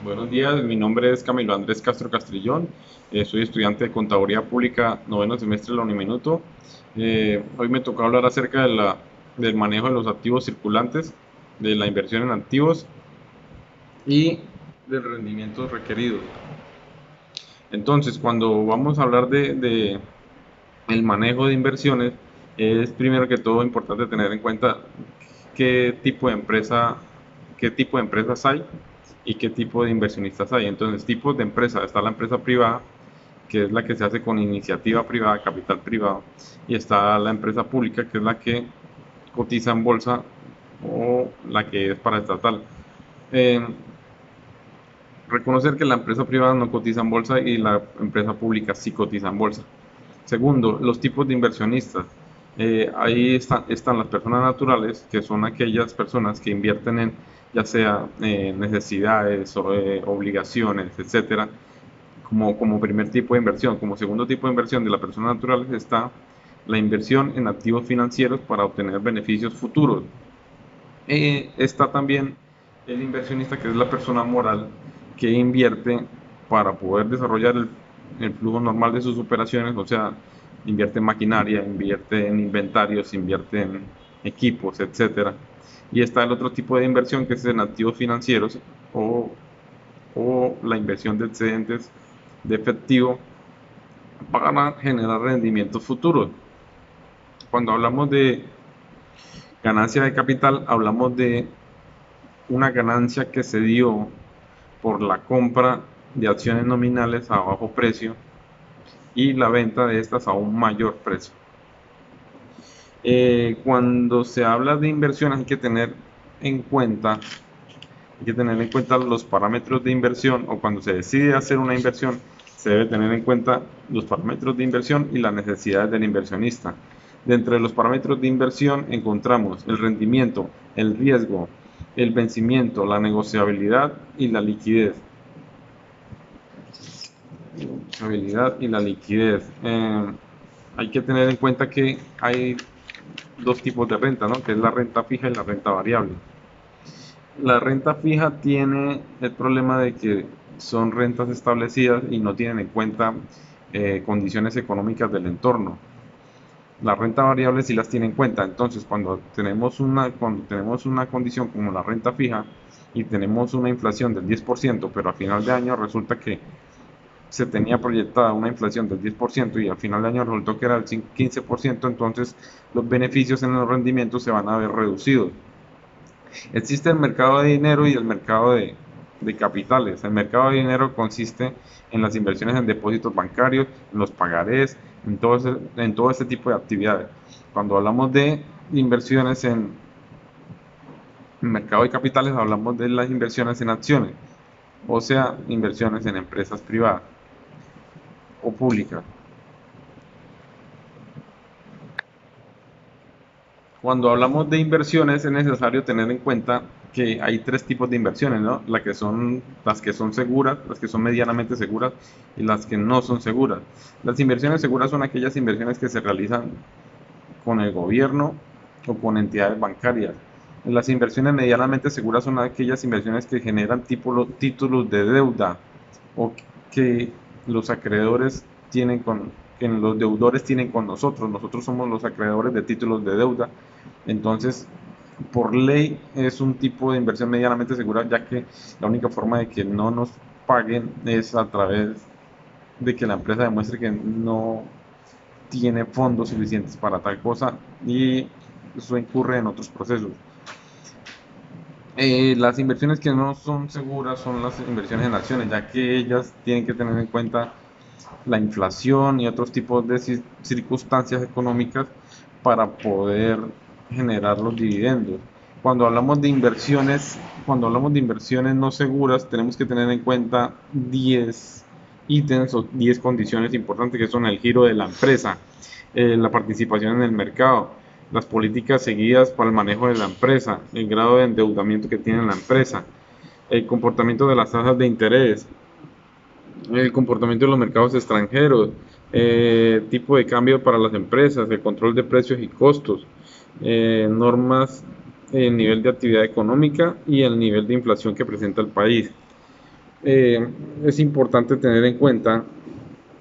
Buenos días, mi nombre es Camilo Andrés Castro Castrillón, soy estudiante de Contaduría Pública, noveno semestre de la Uniminuto. Hoy me tocó hablar acerca del manejo de los activos circulantes, de la inversión en activos y del rendimiento requerido. Entonces, cuando vamos a hablar de el manejo de inversiones, es primero que todo importante tener en cuenta qué tipo de empresa, qué tipo de empresas hay y qué tipo de inversionistas hay. Entonces, tipos de empresa, está la empresa privada, que es la que se hace con iniciativa privada, capital privado, y está la empresa pública, que es la que cotiza en bolsa o la que es paraestatal. Eh, Reconocer que la empresa privada no cotiza en bolsa y la empresa pública sí cotiza en bolsa. Segundo, los tipos de inversionistas. Están las personas naturales, que son aquellas personas que invierten en ya sea necesidades o obligaciones, etcétera, como primer tipo de inversión. Como segundo tipo de inversión de las personas naturales está la inversión en activos financieros para obtener beneficios futuros. Está también el inversionista, que es la persona moral que invierte para poder desarrollar el flujo normal de sus operaciones, o sea, invierte en maquinaria, invierte en inventarios, invierte en equipos, etcétera. Y está el otro tipo de inversión, que es en activos financieros o, o la inversión de excedentes de efectivo para generar rendimientos futuros. Cuando hablamos de ganancia de capital, hablamos de una ganancia que se dio por la compra de acciones nominales a bajo precio y la venta de estas a un mayor precio. Cuando se habla de inversión hay que tener en cuenta los parámetros de inversión, o cuando se decide hacer una inversión se debe tener en cuenta los parámetros de inversión y las necesidades del inversionista. Dentro de los parámetros de inversión encontramos el rendimiento, el riesgo, el vencimiento, la negociabilidad y la liquidez. Y la liquidez. Hay que tener en cuenta que hay dos tipos de renta, ¿no? Que es la renta fija y la renta variable. La renta fija tiene el problema de que son rentas establecidas y no tienen en cuenta condiciones económicas del entorno. La renta variable sí las tiene en cuenta. Entonces, cuando tenemos una condición como la renta fija y tenemos una inflación del 10%, pero a final de año resulta que se tenía proyectada una inflación del 10% y al final de año resultó que era el 15%, entonces los beneficios en los rendimientos se van a ver reducidos. Existe el mercado de dinero y el mercado de capitales. El mercado de dinero consiste en las inversiones en depósitos bancarios, en los pagarés, en todo este tipo de actividades. Cuando hablamos de inversiones en mercado de capitales, hablamos de las inversiones en acciones, o sea, inversiones en empresas privadas o públicas. Cuando hablamos de inversiones es necesario tener en cuenta que hay tres tipos de inversiones, ¿no? Las que son seguras, las que son medianamente seguras y las que no son seguras. Las inversiones seguras son aquellas inversiones que se realizan con el gobierno o con entidades bancarias. Las inversiones medianamente seguras son aquellas inversiones que generan títulos de deuda o que los acreedores que los deudores tienen con nosotros. Nosotros somos los acreedores de títulos de deuda. Entonces, por ley es un tipo de inversión medianamente segura, ya que la única forma de que no nos paguen es a través de que la empresa demuestre que no tiene fondos suficientes para tal cosa, y eso incurre en otros procesos. Las inversiones que no son seguras son las inversiones en acciones, ya que ellas tienen que tener en cuenta la inflación y otros tipos de circunstancias económicas para poder generar los dividendos. Cuando hablamos de inversiones no seguras, tenemos que tener en cuenta 10 ítems o 10 condiciones importantes, que son el giro de la empresa, la participación en el mercado, las políticas seguidas para el manejo de la empresa, el grado de endeudamiento que tiene la empresa, el comportamiento de las tasas de interés, el comportamiento de los mercados extranjeros, tipo de cambio para las empresas, el control de precios y costos, normas, el nivel de actividad económica y el nivel de inflación que presenta el país. es importante tener en cuenta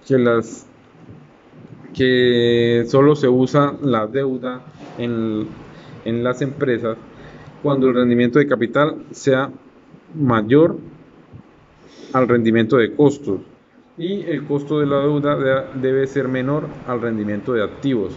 que que solo se usa la deuda en, en las empresas cuando el rendimiento de capital sea mayor al rendimiento de costos y el costo de la deuda debe ser menor al rendimiento de activos.